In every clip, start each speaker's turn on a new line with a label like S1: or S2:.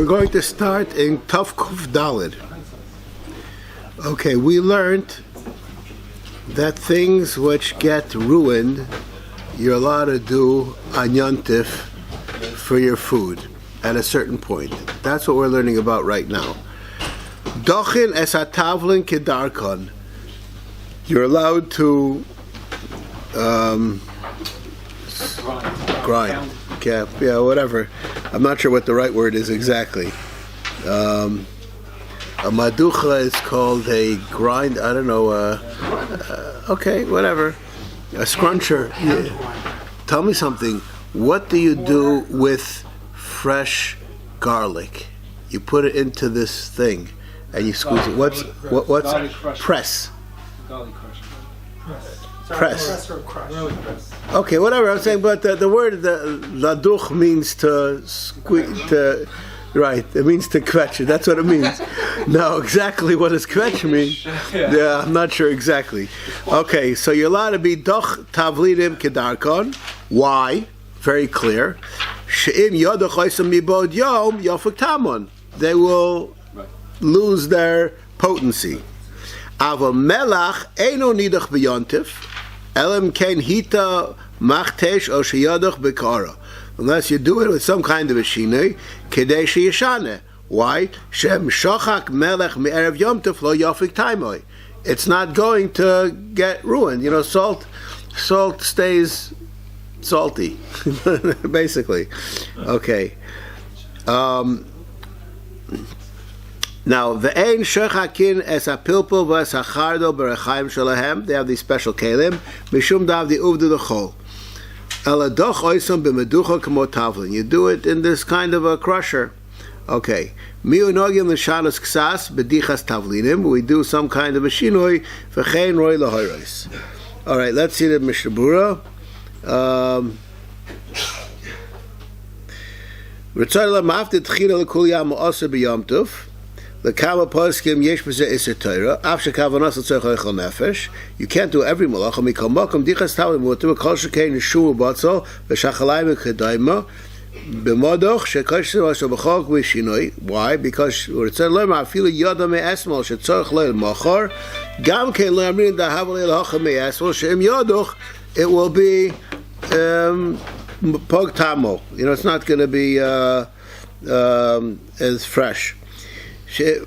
S1: we're going to start in Tov Kuf Daled. Okay, we learned that things which get ruined, you're allowed to do on Yontif for your food at a certain point. That's what we're learning about right now. Dochin es hatavlin kedarkon. You're allowed to grind. Yeah, whatever. I'm not sure what the right word is exactly. A maducha is called a grind. I don't know. Okay, whatever. A scruncher. Yeah. Tell me something. What do you do with fresh garlic? You put it into this thing and you squeeze it. What's press?
S2: Garlic crusher.
S1: Press.
S2: Or crush.
S1: Okay, whatever I'm saying, but the word laduch means to squeeze. Right, it means to kvetch it. That's what it means. Now, exactly what does kvetch mean? Yeah, I'm not sure exactly. Okay, so you're allowed to be doch tavlidim kedarkon. Why? Very clear. She'im yodoch oisam mibod yom yofuk tamon. They will lose their potency. Ava melach eino nidach b'yontif. Elam ken hita machtesh o sheyadoch bekara. Unless you do it with some kind of a shinui, kedei sheyashane. Why? Shem shochak melech me'erev Yom Tov lo yofik taimoi. It's not going to get ruined. You know, salt stays salty, basically. Okay. Now, the ein shechakin es apilpul v'es hachardo berechaim shalahem. They have these special kelim. Mishum dav di uvdu d'chol. Eladoch oisam b'meducha kamo tavlin. You do it in this kind of a crusher. Okay. Miunogim l'shalos ksas b'dichas tavlinim. We do some kind of a shinoi v'chein roi lahoros. All right. Let's see the Mishnah Berurah. Ritzay lamafti tchila l'kul yam oser b'yom tov. The kama poskim yesh b'zeh iser Torah. After kavanas l'tzorech oichel nefesh. You can't do every malacha. Mikol makom dichas tavlim mutar. Kol shekein yeshu b'atzol v'shachalayim v'kedayma b'modoch shekosh v'asho b'chok v'shinoi. Why? Because ritzay lema afilu yoda me'esmol shetzorech lo l'machor. Gam kein lo amrin dahav le'lacha me'esmol she'im yodoch. It will be pog tamo. You know, it's not going to be as fresh. Okay.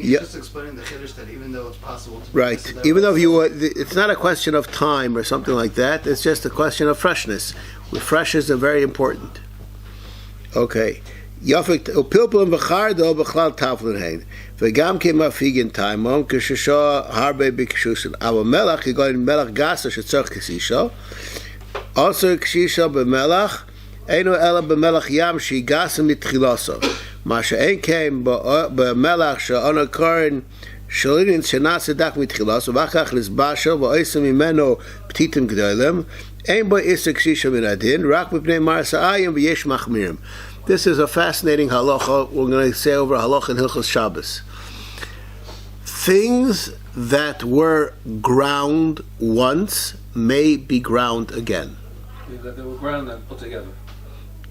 S3: Just explaining the chiddush that even though it's possible to
S1: right, even though it's not a question of time or something like that. It's just a question of freshness. Freshness is very important. Okay. Upilpulin v'chardo b'chlal tavlin hein. V'gam k'mafigin taimon k'shesho harbe b'kishusin. Ava melach yigoyin melach gasa shetzorch k'sisho. Also k'sisho b'melach eino ela b'melach yam shigasa mitchiloso. Masha ein came b'melach she'ona korin shalinin shenasa dak mitchiloso v'achach lizbasho v'oisem imeno p'titim g'doylem ein bo iser k'sisho min adin rak b'pnei marsa'ayim v'yesh machmirim. This is a fascinating halacha. We're going to say over halacha in Hilchos Shabbos. Things that were ground once may be ground again.
S2: That they were ground and put together.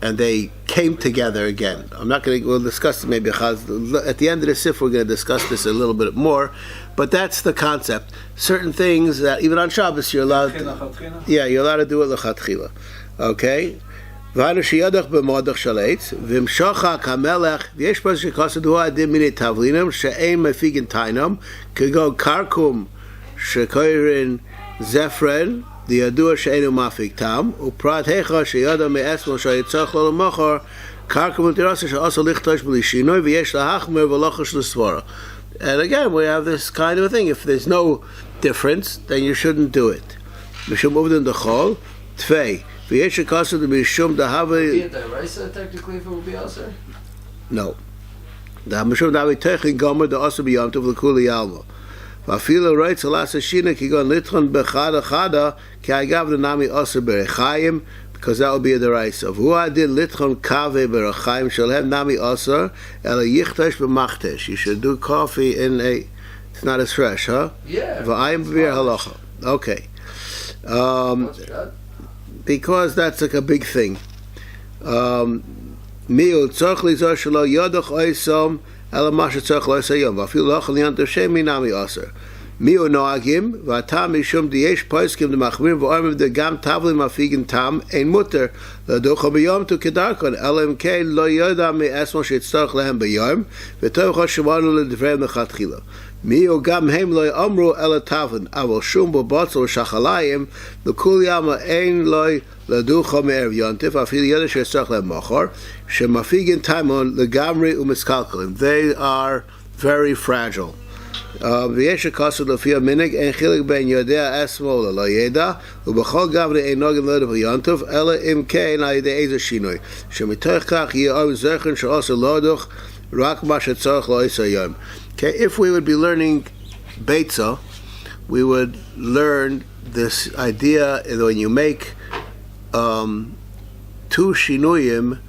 S1: And they came together again. We'll discuss it maybe. At the end of the sif, we're going to discuss this a little bit more. But that's the concept. Certain things that, even on Shabbos, you're allowed to do it l'chatchila. Okay? V'hanu sheyadach b'modach shaletz v'imshochak hamelech v'yesh pas shekasadu adim mini tavlinam she'ein mefigin tainam kego karkum shekoirin zefren the yadua she'enu mafig tam uprat hecha sheyada me'esmo sheyitzach lo l'machor karkum u'tirasa she'asa lichtosh b'lishinoi v'yesh lahachmer v'lochash l'svara. And again, we have this kind of a thing. If there's no difference, then you shouldn't do it. Mishum uvdin d'chol tvei.
S3: Be a technically if it would be also?
S1: No. The Mishum Davi Techin Gomer the also be Yom Tov l'Kuli Yalma. V'afilo Reitz Alas Hashina ki gon litron bechada chada ki agav the nami also berechayim because that would be a deraisa. V'hu adin litron kave berechayim shall have nami also ela yichtash b'machtesh. You should do coffee in a. It's not as fresh, huh?
S3: Yeah.
S1: V'ayim b'vir halacha. Okay. Because that's like a big thing. Miu tzarch lizar shelo yodach oisom ela masha tzarch lo yisayom. V'afil lo achal yantav shem minami aser. Miu noagim v'atam mishum diyesh poiskim demachmir v'ormim de gam tavlim afigin tam ein mutter laducha b'yom tu kedarkon elam kein lo yoda mi esmo shetzarch lehem b'yom v'tov chashivanu l'dvrei mechatchila. Miu gam hem lo amru ela tavin avol shum bo botzel shachalayim l'kul yama ein lo laducha me'erev yontif afil yoda shetzarch lehem machar shemafigin tamon legamri u'miskalkalim. They are very fragile. ויש הכוסות לפי המנהג אין חילק בין יודע אסמו ללא ידע ובכל גברי אין נוגן לא דבר יונטוב אלא אם כן על ידי איזה שינוי שמתוך כך יהיה אור זכרן שעושה לא דוח רק מה שצורך לא יעשה היום. If we would be learning Beitza, we would learn this idea that when you make two shinuyim,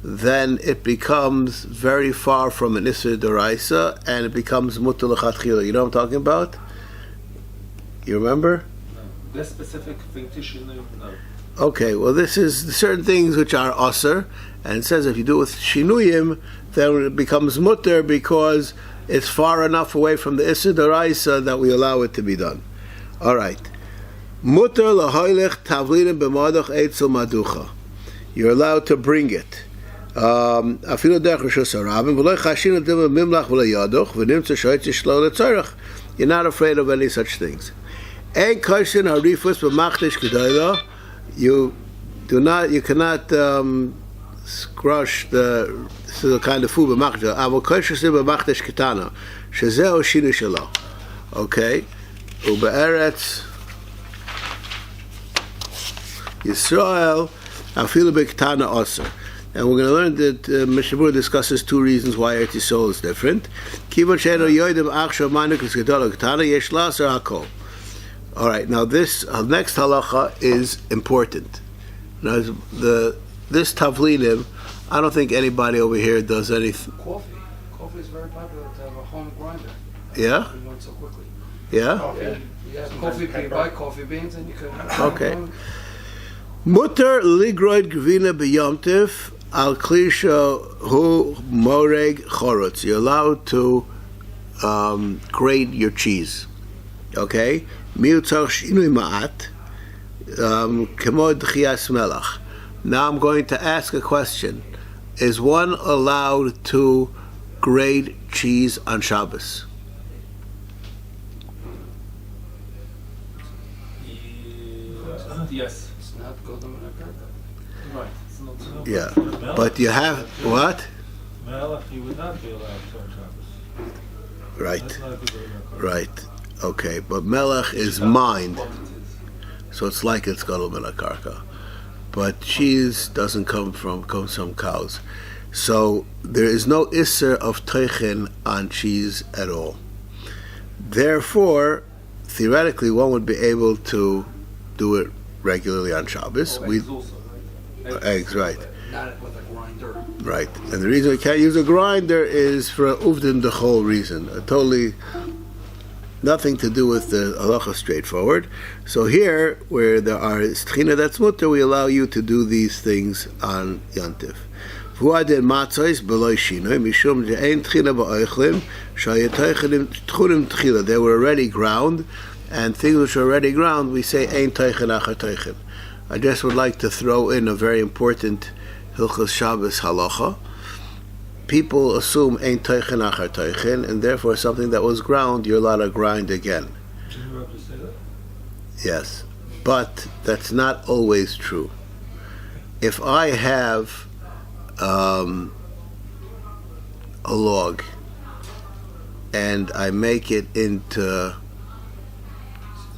S1: then it becomes very far from an Isser D'Oraisa, and it becomes Mutter L'Chatchila. You know what I'm talking about? You remember?
S2: No. This specific thing, Tishinuyim, no.
S1: Okay, well this is certain things which are Aser, and it says if you do it with Shinuyim, then it becomes Mutter because it's far enough away from the Isser D'Oraisa that we allow it to be done. Alright. Mutter L'Hoylech Tavlinim B'Madach Eitzel Maducha. You're allowed to bring it. אפילו דרך רשוס הרבים ולא יחשין את זה בממלך ולא ידוך ונמצא שעות ישלול לצורך. You're not afraid of any such things. אין קושין הריפוס במחדש גדולה. You cannot crush the kind of food במחדש, אבל קושין זה במחדש קטנה שזהו שינוי שלו. אוקיי? ובארץ ישראל אפילו בקטנה עושר. And we're going to learn that Mishnah Berurah discusses two reasons why Eretz Yisrael is different. All right, now this next halacha is important. Now, this tavlinim, I don't think anybody over here does anything.
S3: Coffee. Coffee is very popular to have a home grinder.
S1: Yeah?
S3: You want so quickly.
S1: Yeah?
S3: Coffee. Yeah, coffee. You buy coffee beans and you can.
S1: Okay. Mutter ligroid gvina b'yomtiv. Al klisha hu moreg chorotz. You're allowed to grate your cheese. Okay? Miutzach shinui ma'at kemo d'chias melach. Now I'm going to ask a question. Is one allowed to grate cheese on Shabbos?
S2: Yes.
S3: It's not Godam and
S2: Right. It's not.
S1: Yeah. But you have what?
S4: Melech, you would not be allowed to on Shabbos.
S1: Right.
S4: That's not a good way.
S1: Right. Okay. But melech is mined. So it's like it's gadol min hakarka. But cheese doesn't comes from cows. So there is no isser of teichen on cheese at all. Therefore, theoretically, one would be able to do it regularly on Shabbos.
S2: Eggs also, right?
S1: Eggs, right.
S3: Not with a grinder.
S1: Right. And the reason we can't use a grinder is for uvdin the whole reason. Totally nothing to do with the halacha straightforward. So here, where there are stchina that's mutter, we allow you to do these things on Yantiv. V'uadin matzos b'loy shinoi mishum de'ein tchina ba'oichlim shayetoichenim tchunim tchila. They were already ground, and things which are already ground, we say ein teichen achar teichen. I just would like to throw in a very important Hilchos Shabbos halacha. People assume ein teichen achar teichen, and therefore something that was ground, you're allowed to grind again.
S4: Did you ever say that?
S1: Yes, but that's not always true. If I have a log and I make it into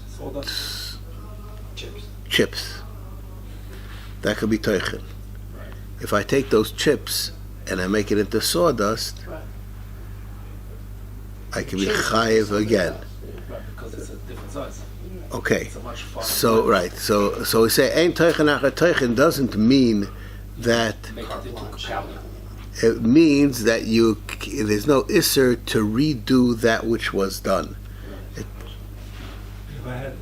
S2: Soda.
S1: chips, that could be teichen. If I take those chips and I make it into sawdust,
S3: Right.
S1: I can be chayiv again.
S2: Right, because it's a different size.
S1: Okay,
S2: It's a much finer.
S1: so right, so we say ein teichen achar teichen doesn't mean that.
S2: Make it into a powder.
S1: It means that there's no isser to redo that which was done.
S4: If I had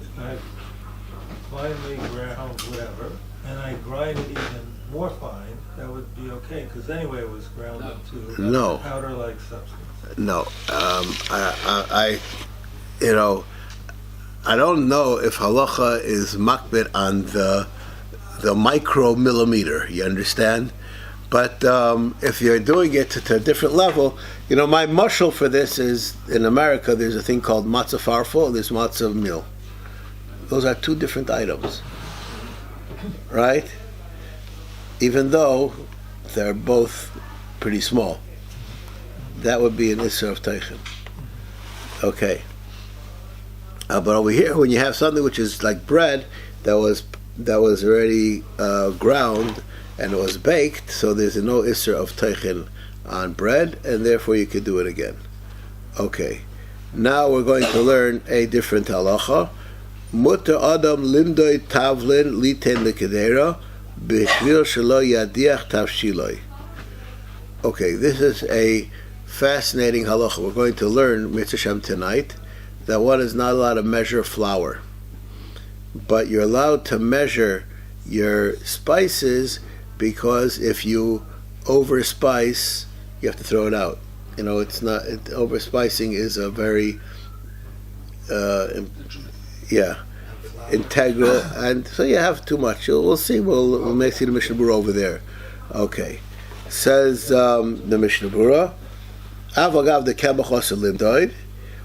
S4: finely ground whatever, and I grind it even more fine, that would be okay, because anyway it was ground into
S1: No.
S4: powder-like substance.
S1: No, you know, I don't know if halacha is makbid on the micromillimeter. You understand? But if you're doing it to a different level, you know, my mushal for this is in America. There's a thing called matzah farfel. There's matzah meal. Those are two different items, right? Even though they're both pretty small, that would be an issur of teichin. Okay. But over here, when you have something which is like bread that was already ground and it was baked, so there's no issur of teichin on bread, and therefore you could do it again. Okay. Now we're going to learn a different halacha. Mutter adam limdoi tavlin liten lekedera b'shvil shelo yadiach tavshiloi. Okay, this is a fascinating halacha. We're going to learn Mitzvah Shem tonight that one is not allowed to measure flour, but you're allowed to measure your spices, because if you overspice, you have to throw it out. You know, overspicing is a very integral, and so you have too much. We'll see. We'll may see the Mishnah Berurah over there. Okay, says the Mishnah Berurah, Avagav the Kebachos Limdoid.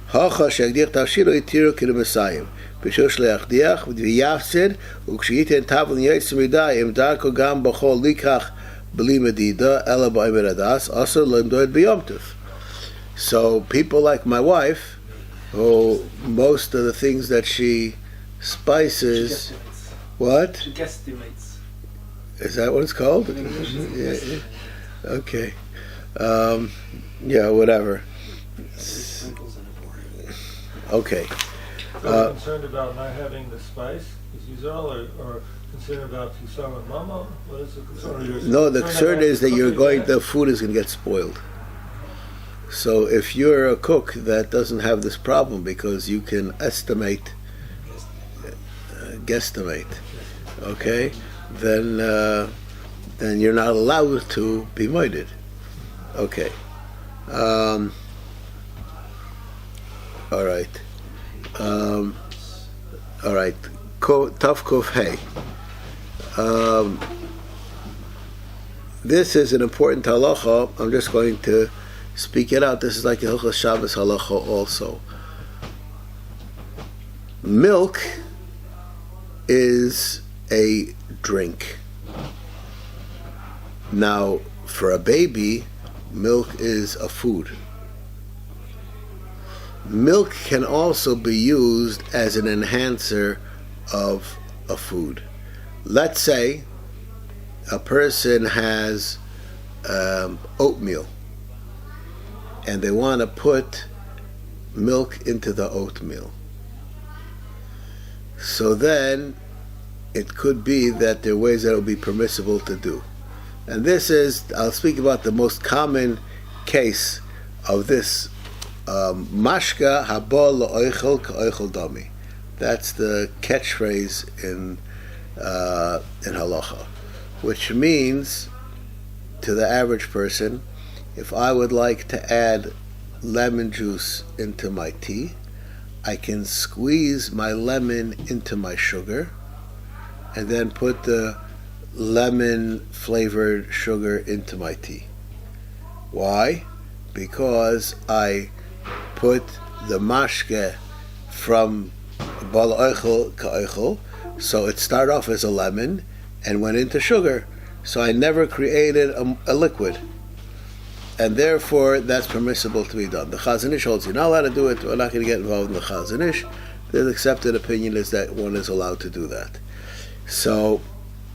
S1: Hacha shegdiach tavshilo itiru k'lemesayim. B'shul shleachdiach v'yafsid u'kshiyiten tavlin yitzim midayim darko gam b'chol likach b'li medida ela b'aymer adas also limdoid b'yomtiv. So people like my wife, who most of the things that she spices, what?
S2: She guesstimates.
S1: Is that what it's called? Yeah. Okay. Whatever. Okay.
S4: Are concerned about not having the spice? Is all or concerned about Tisam and Mama? What is the concern?
S1: No, the concern is that the food is going to get spoiled. So if you're a cook, that doesn't have this problem, because you can guesstimate, okay? Then you're not allowed to be moided. Okay. All right. All right. Taf Kuf Hey. This is an important halacha. I'm just going to speak it out. This is like a Hilchos Shabbos halacha also. Milk is a drink. Now, for a baby, milk is a food. Milk can also be used as an enhancer of a food. Let's say a person has oatmeal, and they want to put milk into the oatmeal. So then it could be that there are ways that it will be permissible to do. And I'll speak about the most common case of this. Mashka haba la'oichel ka'oichel dami. That's the catchphrase in halacha, which means to the average person, if I would like to add lemon juice into my tea, I can squeeze my lemon into my sugar and then put the lemon flavored sugar into my tea. Why? Because I put the mashke from bal oichel ka'oichel, so it started off as a lemon and went into sugar. So I never created a liquid, and therefore that's permissible to be done. The Chazon Ish holds you're not allowed to do it. We're not going to get involved in the Chazon Ish. The accepted opinion is that one is allowed to do that. So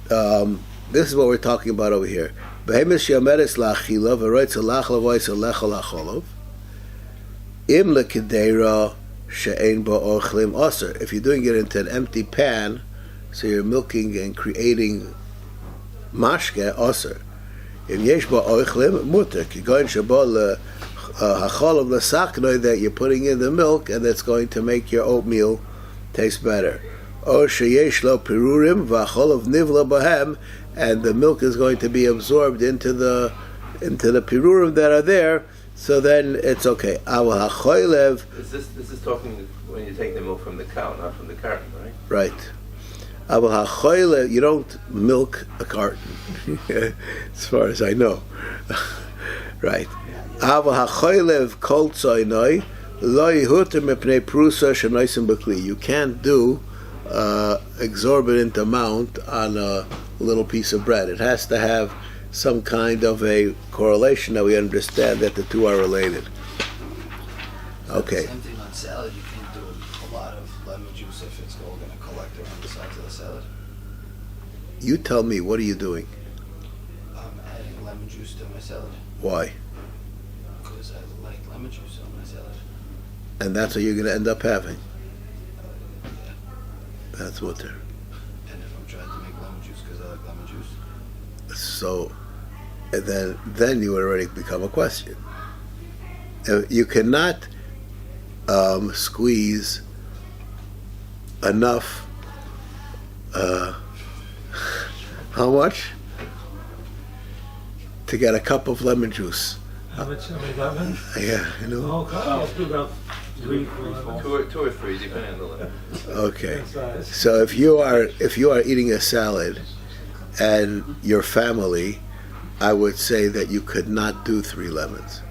S1: this is what we're talking about over here. Behemis she'omeres la'achila v'roitz la'achal v'oitz lechol acholov im lekedera she'ein bo ochlim aser. If you're doing it into an empty pan, so you're milking and creating mashke aser. Im yesh bo ochlim muter kigoin shebo hacholov l'saknoi, that you're putting in the milk and that's going to make your oatmeal taste better. Or sheyesh lo pirurim v'acholov nivla bahem, and the milk is going to be absorbed into the pirurim that are there. So then it's okay. Aval hachoylev.
S5: This is talking when you take the milk from the cow, not from the carton, right?
S1: Right. Aval hachoylev. You don't milk a carton, as far as I know. Right. Aval hachoylev kol tzoynoi lo yihuter mipnei prusa shenoisim b'kli. You can't do exorbitant amount on a little piece of bread. It has to have some kind of a correlation that we understand that the two are related. Okay.
S3: Same thing on salad. You can't do a lot of lemon juice if it's all going to collect around the sides of the salad.
S1: You tell me, what are you doing?
S3: I'm adding lemon juice to my salad
S1: Why?
S3: because I like lemon juice on my salad.
S1: And that's what you're going to end up having.
S3: Yeah.
S1: That's what they're...
S3: And if I'm trying to make lemon juice because I like lemon juice.
S1: So, and then you would already become a question. You cannot squeeze enough. How much? To get a cup of lemon juice.
S4: How many lemons?
S1: Yeah, you know.
S4: Oh, God, let's do about 3, 4 lemons.
S5: Two or three, depending on the lemon.
S1: Okay.
S4: That size.
S1: So if you are eating a salad, and your family, I would say that you could not do 3 lemons,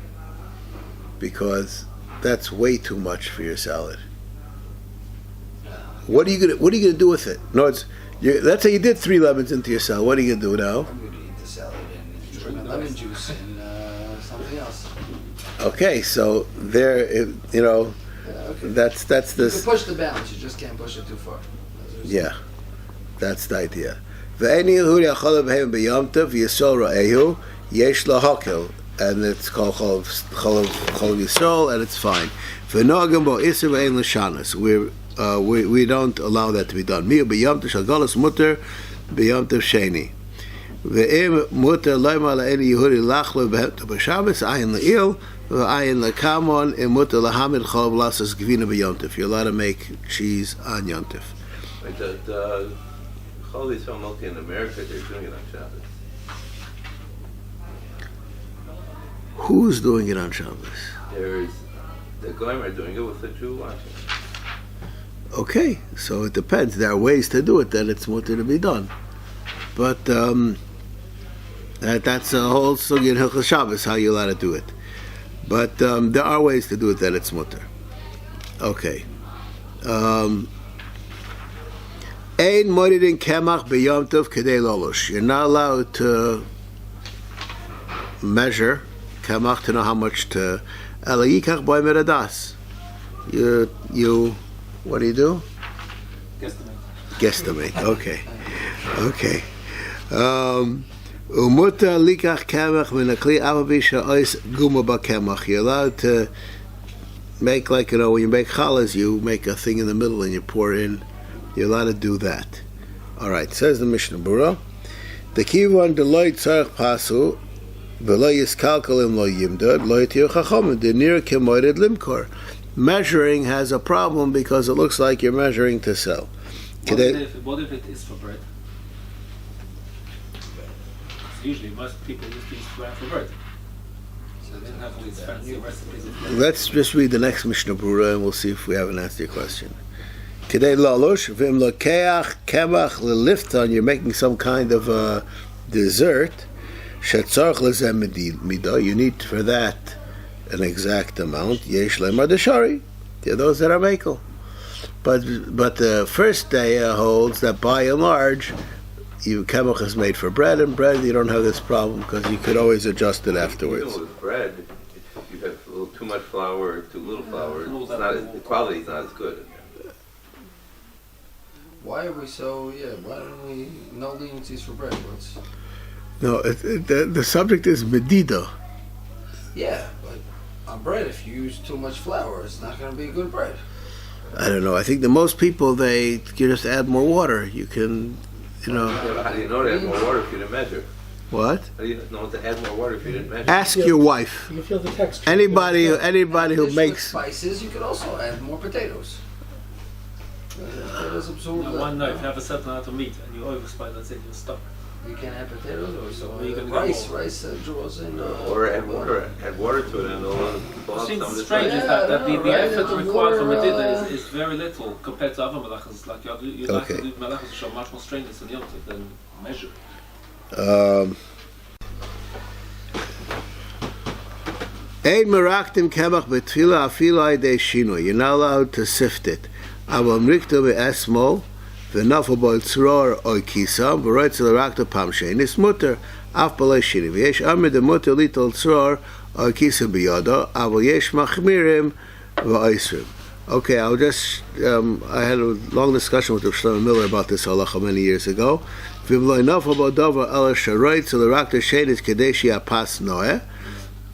S1: because that's way too much for your salad. What are you gonna do with it? No, let's say you did 3 lemons into your salad. What are you gonna do now?
S3: I'm going to eat the salad and drink my lemon juice and something else.
S1: Okay, so there,
S3: Yeah, okay.
S1: that's
S3: You
S1: this.
S3: can push the balance. You just can't push it too far.
S1: Yeah, that's the idea. Ve'eni huri achol b'hem b'yom tov yisol ra'ehu yesh lahakel, and it's called chol yisol, and it's fine. Ve'nogam bo iser ve'en l'shanas. We don't allow that to be done. Miu b'yom tov shal golos muter b'yom tov sheni. Ve'im muter loyma la'eni yehudi lachlo b'hem tov b'shabbos ayin le'il ve'ayin le'kamon im muter lahamid chol v'lasas gvina b'yom tov. You're allowed to make cheese on Yom Tov.
S5: Like the Hilchos Yom Tov in America, they're doing it on Shabbos.
S1: Who's doing it on Shabbos?
S5: There's the Goyim are doing it with the Jew watching.
S1: Okay, so it depends. There are ways to do it that it's mutter to be done, but that's a whole sugya in Hilchos Shabbos how you're allowed to do it. But there are ways to do it that it's mutter. Okay. Ein moridin kemach b'yom tov kedei lolosh. You're not allowed to measure kemach to know how much to. Ela yikach b'ay meradas. You. What do you do? Guesstimate. Okay. Umuta likach kemach minakli avavisha ois guma bakemach. You're allowed to make, like, when you make challahs, you make a thing in the middle and you pour in. You're allowed to do that. All right. Says the Mishnah Berurah, the kivon deloy tzarich pasu v'lo yiskalkalim lo yimdod lo yitir chachomim denir kemoired limkor. Measuring has a problem because it looks like you're measuring to sell.
S2: What if it is for bread? Usually most people use these for bread. So they don't have all these fancy recipes.
S1: Let's just read the next Mishnah Berurah and we'll see if we haven't answered your question. Kedei lalosh v'im lokeach kemach lelifton. You're making some kind of a dessert. Shetzarch lezem midah. You need for that an exact amount. Yesh lemar deshari. They're those that are makel. But the first day holds that by and large, kemach is made for bread, and bread you don't have this problem because you could always adjust it afterwards.
S5: Even with bread, if you have a little too much flour or too little flour, the quality is not as good.
S3: Why are we so? Why don't we no leniencies for bread?
S1: No, the subject is medida.
S3: Yeah, but on bread, if you use too much flour, it's not going to be good bread.
S1: I don't know. I think that most people you just add more water. You can,
S5: Yeah, how do you know to add more water if you didn't measure?
S1: What?
S5: How do you know to add more water if you didn't measure?
S1: Ask your wife.
S4: You feel the texture.
S1: Anybody who
S3: With
S1: makes.
S3: spices, you could also add more potatoes. Potatoes absorb that.
S2: One night, if you have a certain amount of meat and you overspice, that's it, you're stuck.
S3: You can't add potatoes or so.
S2: Where you gonna
S3: Rice,
S2: go?
S3: rice draws in.
S5: Or add water to it, and it'll fall
S2: It
S5: out
S2: seems
S5: some of the
S2: strange
S5: time.
S2: is that the
S3: right,
S2: effort
S3: the
S2: required from
S3: water,
S2: Medida is very little compared to other malachas. Like you'd like
S1: Okay.
S2: to do malachas which are much more strenuous than Yom Tov than measure.
S1: Ein meraktim kemach betfila afilai de shino. You're not allowed to sift it. Aval mrikto be'esmo v'nafel bo tzror oy kisam v'roitz l'rakto pam shenis mutter af b'lei shini. V'yesh amir de mutter litol tzror oy kisam biyodo aval yesh machmirim v'oisrim. Okay, I'll just, I had a long discussion with Rav Shlomo Miller about this halacha many years ago. V'v'loi nafel bo dover ala sharoitz l'rakto shenis kadeshi apas noeh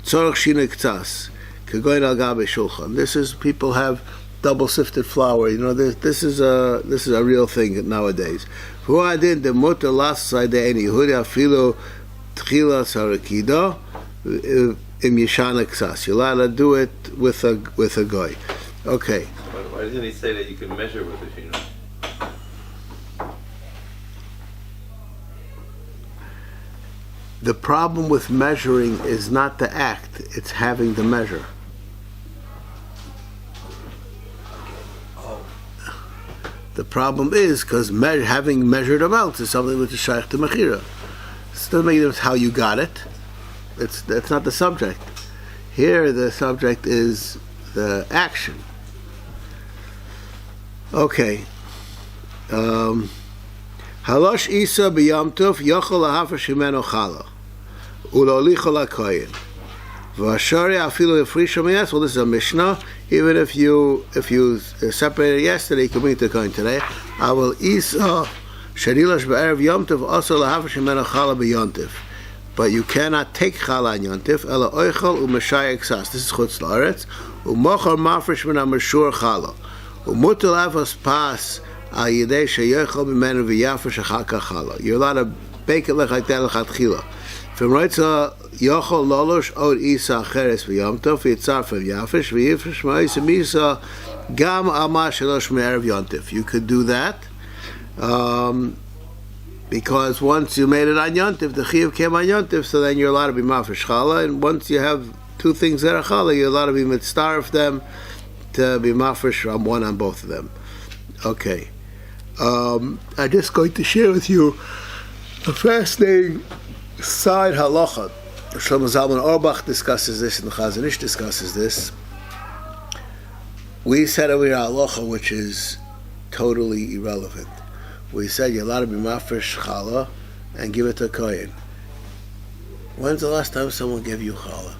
S1: tzorach shina k'tzas k'goyin al gabe shulchan. This is, people have double sifted flour. You know, this is a real thing nowadays. V'u'adin de mutter lasai de eni Yehuda afilu tchila sarakido im yishana k'tzas. You're allowed to do it with a goy. Okay.
S5: Why doesn't he say that you can measure with the shino?
S1: The problem with measuring is not the act, it's having the measure. The problem is because having measured amounts is something which is shaykh to mechira. It doesn't matter how you got it. That's not the subject. Here the subject is the action. Okay. Halosh isa b'yam tov yochel lahafash imeno challah ulolicho lakoyin v'ashari afilu yefrisha miyas. Well, this is a Mishnah. Even if you separated yesterday, you can bring it to koyin today. I will isa sharilash b'erev yom tov also lahafash imeno challah b'yontif. But you cannot take challah on yontif. Ela oichel u'meshayek ksas. This is chutz la'aretz. U'mochel mafresh min ha'meshur challah. U'mutel avos pas. You're allowed to bake it like that lechatchila. From right to yochol lolosh od isa cheres v'yom tov v'yitzar from yafish v'yifresh ma'isa misa gam ama shalosh me'erev yontif. You could do that because once you made it on yontif, the chiyuv came on yontif, so then you're allowed to be mafresh challah. And once you have two things that are challah, you're allowed to be mitzaref them to be mafresh from one on both of them. Okay. I'm just going to share with you a fascinating side halacha. Shlomo Zalman Auerbach discusses this, and the Chazon Ish discusses this. We said over here halacha, which is totally irrelevant. We said you're allowed to be mafresh challah and give it to a kohen. When's the last time someone gave you challah?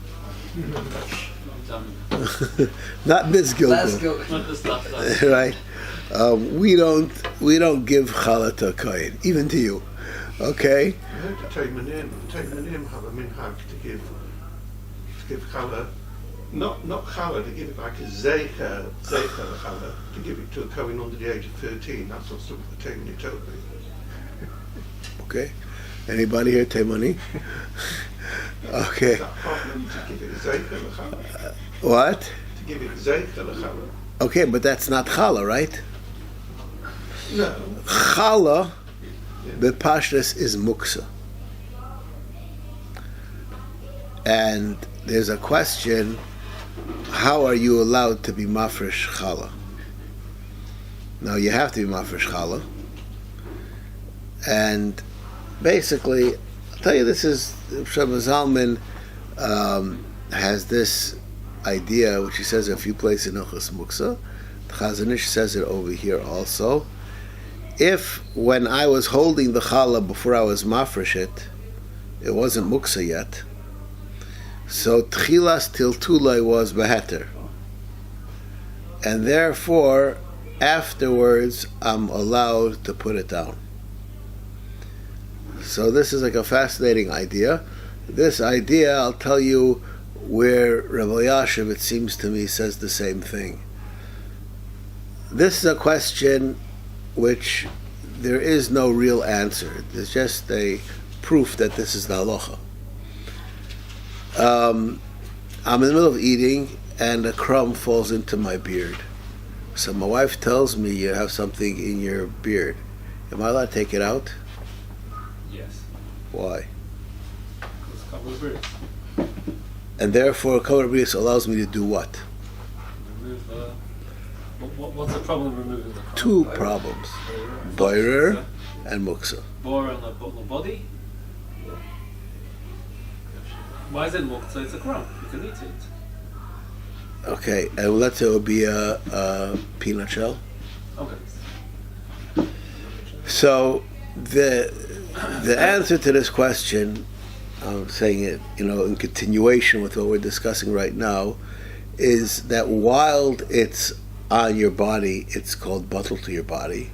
S1: Not this Gilbert. Right? We don't give challah to a kohen, even to you. Okay?
S6: The Taimanim have a minhag to give challah, not challah, to give it like a zeicher challah, to give it to a kohen under the age of 13. That's what some of the Taimani told me.
S1: Okay. Anybody here Taimani? Okay.
S6: Is that a problem to give it a zeicher challah?
S1: What?
S6: To give it zeicher challah?
S1: Okay, but that's not challah, right?
S6: No.
S1: Challah, the pashtus is muksa. And there's a question, how are you allowed to be mafresh challah? Now you have to be mafresh challah. And basically, I'll tell you, this is, Shlomo Zalman has this idea, which he says in a few places in Hilchos Muksa. The Chazon Ish says it over here also. If when I was holding the challah before I was mafresh it wasn't muksa yet, so tchilas tiltulai was beheter, and therefore afterwards I'm allowed to put it down. So this is like a fascinating idea. This idea, I'll tell you where Rabbi Yashiv, it seems to me, says the same thing. This is a question which there is no real answer. There's just a proof that this is the halacha. I'm in the middle of eating and a crumb falls into my beard. So my wife tells me you have something in your beard. Am I allowed to take it out?
S2: Yes.
S1: Why?
S2: Because Kabbalah Bris.
S1: And therefore, Kavod Bris allows me to do what?
S2: Remove what's the problem removing the crumb?
S1: Two problems: boirer and muksa.
S2: Bore on the body. Why is it muktzah? It's a crumb. You can eat it.
S1: Okay, and let's say it would be a peanut shell.
S2: Okay.
S1: So the answer to this question, I'm saying it, in continuation with what we're discussing right now, is that while it's on your body, it's called bottle to your body,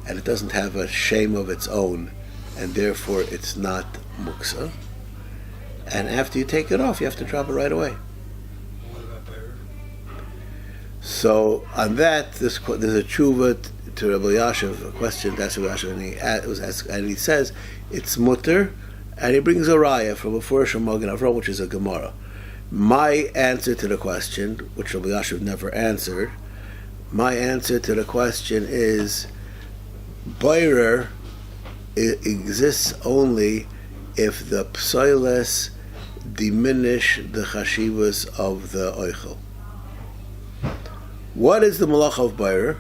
S1: and it doesn't have a shame of its own, and therefore it's not muksa. And after you take it off, you have to drop it right away.
S3: What about Beirut?
S1: So on that, there's a tshuva to Rabbi Yashiv, a question to Rabbi Yashiv, and he says it's mutter, and he brings a raya from a Furish Magen Avraham, which is a Gemara. My answer to the question, which Rabbi Yashiv never answered, my answer to the question is boirer exists only if the psoiles diminish the chashivas of the oichel. What is the malacha of boirer?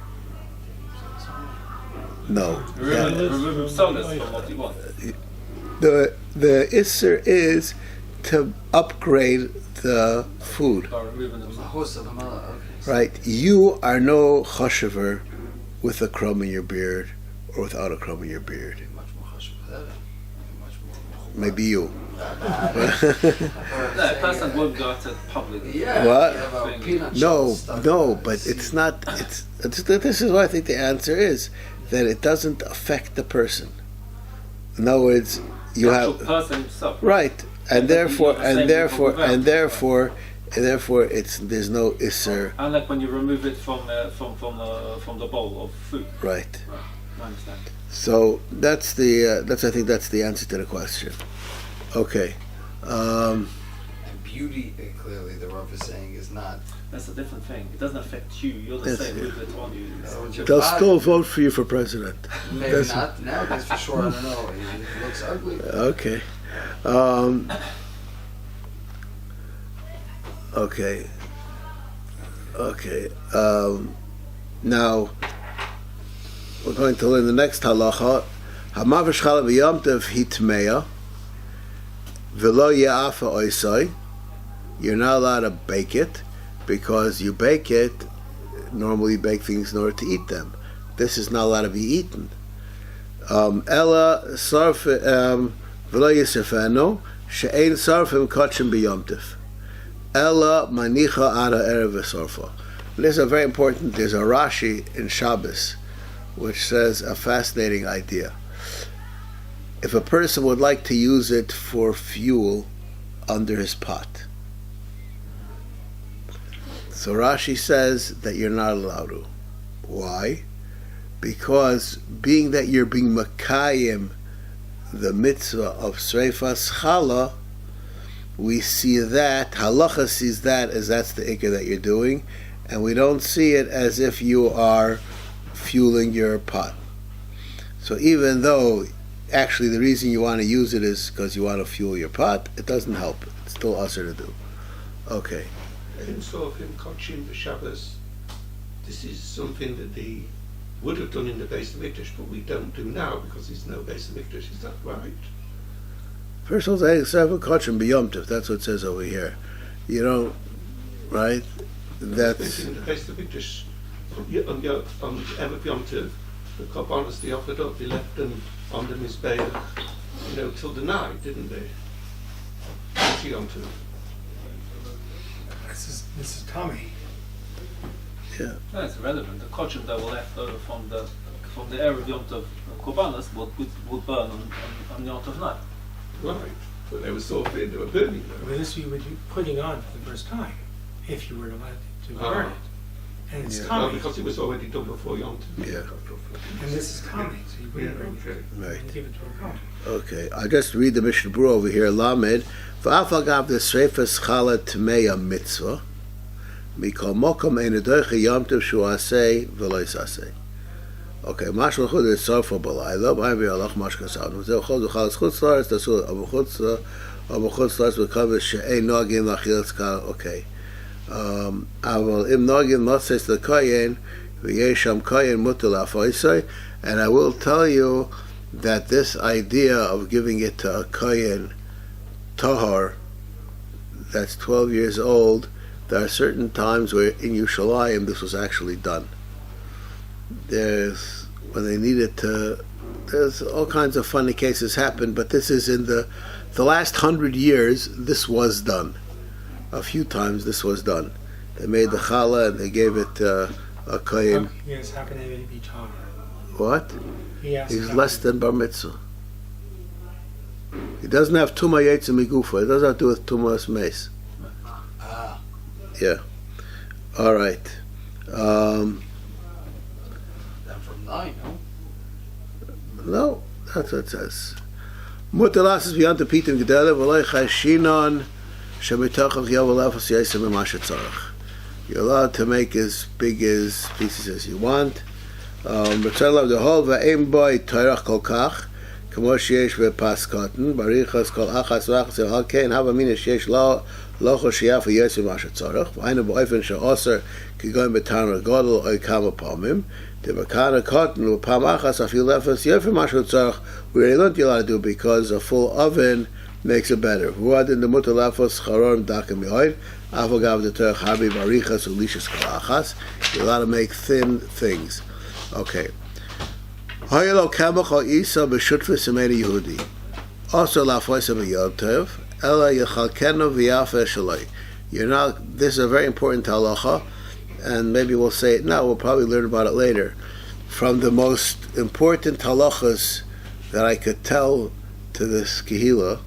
S1: No.
S2: Remove sodas from what you want.
S1: The isser is to upgrade the food.
S2: Or removing the
S3: Mahusa, the mala, okay.
S1: Right? You are no chashiver with a crumb in your beard or without a crumb in your beard.
S3: Much more hush for that. Much more.
S1: Maybe you.
S2: No, a person won't go out to public.
S3: Yeah.
S1: What?
S3: You have a peanut shell
S1: No,
S3: stuck
S1: no,
S3: in
S1: but
S3: it.
S1: it's not. This is what I think the answer is, that it doesn't affect the person. In other words, you
S2: The
S1: have
S2: actual person himself.
S1: right, and
S2: And
S1: therefore,
S2: you have the
S1: and
S2: same
S1: therefore,
S2: without.
S1: and therefore, and therefore, there's no isser.
S2: Unlike when you remove it from the bowl of food.
S1: Right.
S2: I understand.
S1: So I think that's the answer to the question. Okay.
S3: And beauty, clearly, the Rav is saying, is not.
S2: That's a different thing. It doesn't affect you. You're the
S1: Yes,
S2: same
S1: yeah.
S2: with it on you.
S3: Your
S1: They'll
S3: body.
S1: still vote for you for president.
S3: Maybe
S1: That's-
S3: not nowadays for sure. I don't know. It looks ugly.
S1: Okay. Okay. Now we're going to learn the next halacha. Hamavish challah b'yom tov hitmeya v'lo ya'afa oisai. You're not allowed to bake it, because you bake it. Normally, you bake things in order to eat them. This is not allowed to be eaten. Ella sarf v'lo yisrfeno she'ein sarfim kachim b'yom tov. Ella manicha ada erev v'sarfa. There's a very important. There's a Rashi in Shabbos, which says a fascinating idea. If a person would like to use it for fuel under his pot, so Rashi says that you're not allowed to. Why? Because being that you're being makayim the mitzvah of sreifas challah, we see that halachas sees that as that's the ikar that you're doing, and we don't see it as if you are fueling your pot. So even though actually the reason you want to use it is because you want to fuel your pot, it doesn't help. It's still usher to do. Okay.
S6: In sort of him coaching the Shabbos, this is something that they would have done in the Beis Hamikdash, but we don't do now because there's no Beis Hamikdash. Is that right?
S1: First of all, seven kachim b'yom tov. That's what it says over here. You don't, right? That's
S6: In the Beis Hamikdash, on Erev Yom Tov, the korbanos they offered up, they left them on the mizbeach, till the night, didn't they? Yom Tov.
S7: This is Tommy.
S1: yeah.
S2: No, it's irrelevant. The kochim that were left over from the Erev Yom Tov korbanos would burn on Yom Tov night.
S6: Right, but they were sort of they were burning
S7: I
S6: them.
S7: mean, this you would be putting on for the first time, if you were allowed to burn it. And it's
S1: Yeah.
S6: Well,
S7: Tommy,
S6: because it was already done before Yom Tov.
S1: Yeah.
S7: and this is Tommy, so you
S6: Yeah,
S7: wouldn't bring
S6: okay.
S7: it
S1: Right.
S7: and give it to a Tommy.
S1: Okay. I just read the Mishnah Berurah over here. Lamed v'af agav the sreifas challah tmeya mitzvah mikol mokom ein adoicha yom tov shu aseh v'lo yisaseh. Okay, mashal chud is sofa balayla. Ma'avi alach mashkasad. V'zeh chod v'chalas chutz laretz tasul abu chutz laretz v'kav she'ei nogin lachilas kal. Okay. Aval im nogin motzeis l'koyen v'yesham koyen mutal afoisai. And I will tell you that this idea of giving it to a kohen tahar that's 12 years old, there are certain times where in Yerushalayim this was actually done. There's all kinds of funny cases happen, but this is in the last 100 years. This was done. A few times this was done. They made the challah and they gave it to a kohen.
S7: Yes, how can they be tahor?
S1: What? He's less than bar mitzvah. He doesn't have tumah yetzer migufa. It doesn't have to do with tumas meis. Yeah. All right.
S3: Then from 9,
S1: No, that's what it says. Mutalas is beyond the pitim gedele v'loy chashinon shemitachav yavalafos yisem b'mashet tzarach. You're allowed to make as big as pieces as you want. B'tzalav the whole v'eim boy toirach kol kach k'mo sheyesh v'pas cotton barichas kol achas v'achas v'hal kein hava mina sheyesh lo choshiaf v'yisem b'mashet tzarach v'ayna b'oifen she'oser kigoyim b'tan regodel oy kama pomim. The makana cotton upam achas afil lefas yefer mashu tzarach. We really don't allowed to do because a full oven makes it better. What in the mutar lefas charon dakem yoid avogav the terach harbi barichas ulishas kalachas. You're allowed to make thin things. Okay. Hayelo kamach o isa b'shutfus emeni Yehudi. Also lafoisa b'yom tov ela yechalkenu v'yafeh shaloi. You're not. This is a very important halacha. And maybe we'll say it now, we'll probably learn about it later. From the most important halachas that I could tell to this kehila,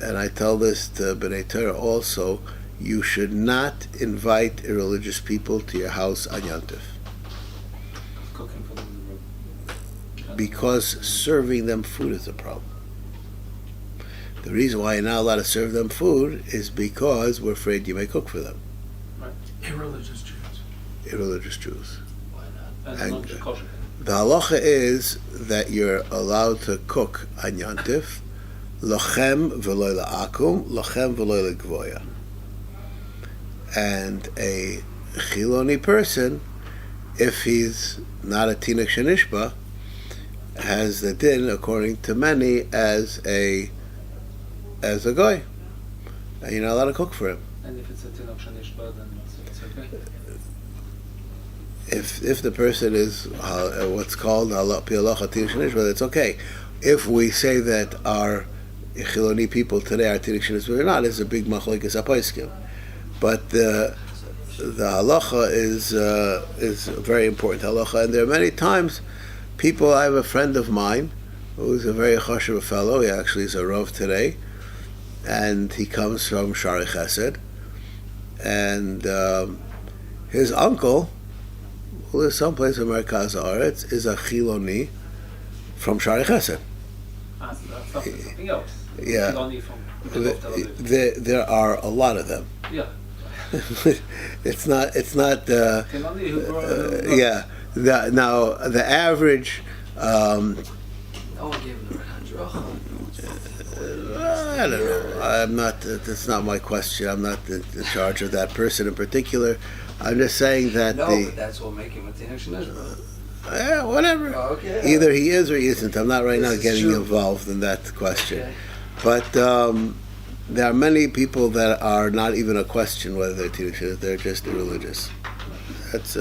S1: and I tell this to B'nai Torah also, you should not invite irreligious people to your house on Yom Tov.
S2: Cooking for them.
S1: Because serving them food is a problem. The reason why you're not allowed to serve them food is because we're afraid you may cook for them.
S7: Irreligious Jews.
S1: Irreligious Jews.
S3: Why not?
S2: And
S1: And,
S2: kosher.
S1: The halacha is that you're allowed to cook on Yom Tov, lochem v'loy la'akum, lochem v'loy l'gvoya. And a chiloni person, if he's not a tinuk shenishba, has the din, according to many, as a goy, and you're not allowed to cook for him.
S2: And if it's a tinok shenishba, then it's okay.
S1: If the person is what's called halacha tinuk shenishba, that's okay. If we say that our chiloni people today are tinuk shenishba or not, it's a big machlokes haposkim. But the halacha is a very important halacha, and there are many times people. I have a friend of mine who's a very chashuv fellow. He actually is a rav today, and he comes from Shari Chesed, and his uncle, who lives someplace in Merkaz Haaretz, is a chiloni from Shari Chesed.
S2: So that's something else.
S1: Yeah.
S2: Chiloni from Tel Aviv.
S1: There are a lot of them.
S2: Yeah.
S1: It's not.
S2: Chiloni who grew up.
S1: Yeah. Now the average.
S3: No one gave him the
S1: I don't know. I'm not. That's not my question. I'm not in charge of that person in particular. I'm just saying that
S3: but that's what make him a tinuk shenishba.
S1: Whatever.
S3: Oh, okay.
S1: Either he is or he isn't. I'm not right
S3: This
S1: now
S3: is
S1: getting
S3: true.
S1: involved in that question.
S3: Okay.
S1: But there are many people that are not even a question whether they're teenagers. They're just irreligious. That's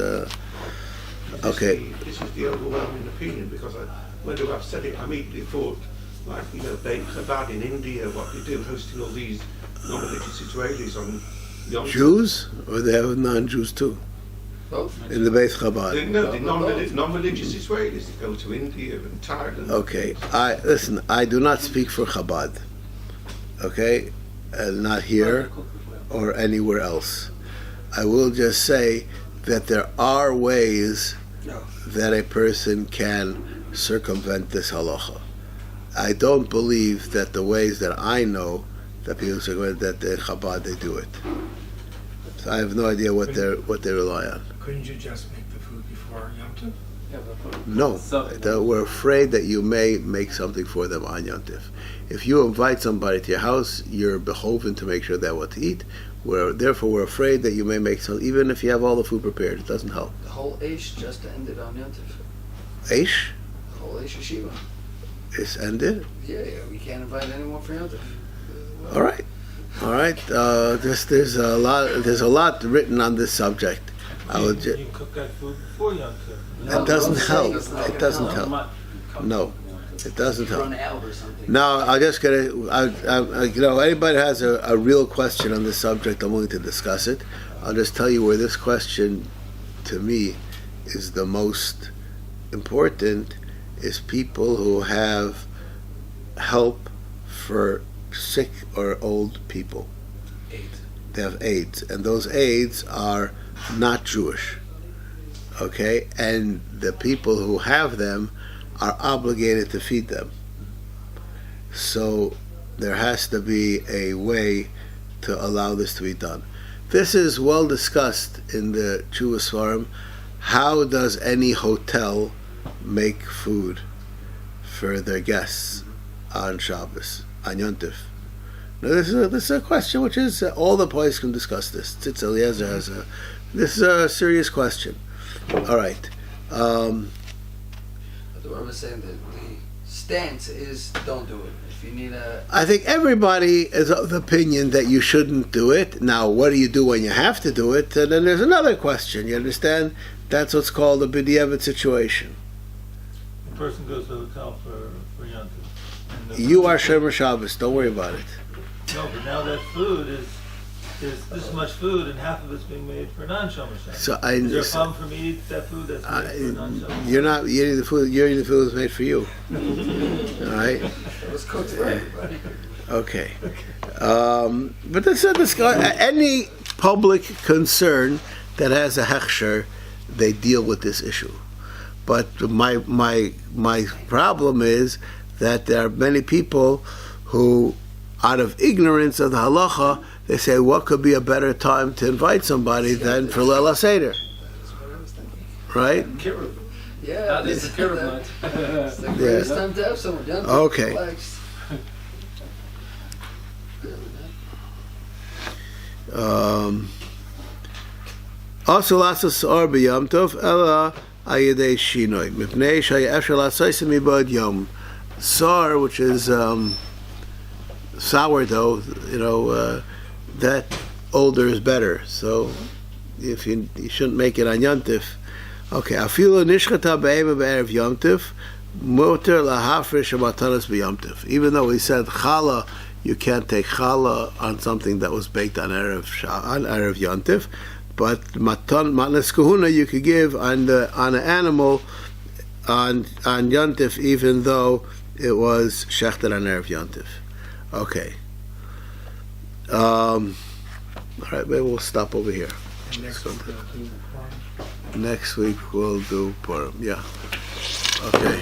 S1: okay.
S6: This is the overwhelming opinion, because when I've said it, I immediately thought, like, Beit Chabad in India, what they do, hosting all these non-religious Israelis on Yom Tov.
S1: Jus, or they have non-Jews too
S3: Both?
S1: in the Beit Chabad.
S6: The non-religious Israelis that go to India and Thailand.
S1: Okay, I do not speak for Chabad. Okay, not here or anywhere else. I will just say that there are ways that a person can circumvent this halacha. I don't believe that the ways that I know that people circumvent, that the Chabad they do it. So I have no idea what they rely on.
S7: Couldn't you just make the food before Yom Tov?
S1: No, we're afraid that you may make something for them on Yom Tov. If you invite somebody to your house, you're beholden to make sure they have what to eat. Therefore, we're afraid that you may make some, even if you have all the food prepared. It doesn't help.
S3: The whole Aish just ended on Yom Tov.
S1: Aish
S3: The whole Aish Yeshiva.
S1: is ended.
S3: Yeah, we can't invite anyone for Yom Tov.
S1: All right. There's a lot written on this subject.
S4: You cook that food before Yom Tov.
S1: It doesn't help.
S3: It's not
S1: It doesn't
S3: gonna
S1: help. No, it doesn't help.
S3: Run out or something.
S1: Now, I'll just get it. Anybody has a real question on this subject, I'm willing to discuss it. I'll just tell you where this question, to me, is the most important, is people who have help for sick or old people. They have AIDS, and those AIDS are not Jewish. Okay? And the people who have them are obligated to feed them. So there has to be a way to allow this to be done. This is well discussed in the Jewish Forum. How does any hotel make food for their guests on Shabbos, on Yom Tov? Now, this is a question which is all the boys can discuss this. Tzitz Eliezer has this is a serious question. All right.
S3: But the Rebbe is saying that the stance is don't do it. If you need
S1: I think everybody is of the opinion that you shouldn't do it. Now, what do you do when you have to do it? And then there's another question. You understand? That's what's called a b'diavad situation.
S4: The person goes to the hotel for Yom Tov. And the
S1: You are Shomer Shabbos. Don't worry about it.
S4: No, but now that food is this much food, and half of it's being made for non-Shomer Shabbos.
S1: So
S4: Is there a problem for me to eat that food that's made for non-Shomer?
S1: You're not eating the food. You're eating the food that's made for you. All right.
S3: it was cooked for everybody.
S1: Okay. But this any public concern that has a hechsher, they deal with this issue. But my problem is that there are many people who, out of ignorance of the halacha, they say, what could be a better time to invite somebody than for Leil HaSeder?
S3: That's what I was thinking.
S1: Right?
S2: Kiruv.
S3: Yeah,
S2: That is the Kiruv
S3: it's
S2: night.
S3: the greatest time to have someone. Yom Tov,
S1: Okay.
S3: relax.
S1: Also, lasa sa'ar b'yom tov, ela ayidei shinoi. Mipnei shaya efshel asoisim ibad yom. Sar, which is sourdough, that older is better. So, if you shouldn't make it on Yom Tov. Okay, afilu nishchata be'ema be'erev Yom Tov, muter lahafresh matanos b'Yom Tov. Even though we said challah, you can't take challah on something that was baked on erev Yom Tov, but matnas kahuna you could give on an animal on Yom Tov, even though it was shechted on erev Yom Tov. Okay. All right, maybe we'll stop over here. Next week we'll do Purim. Yeah. Okay.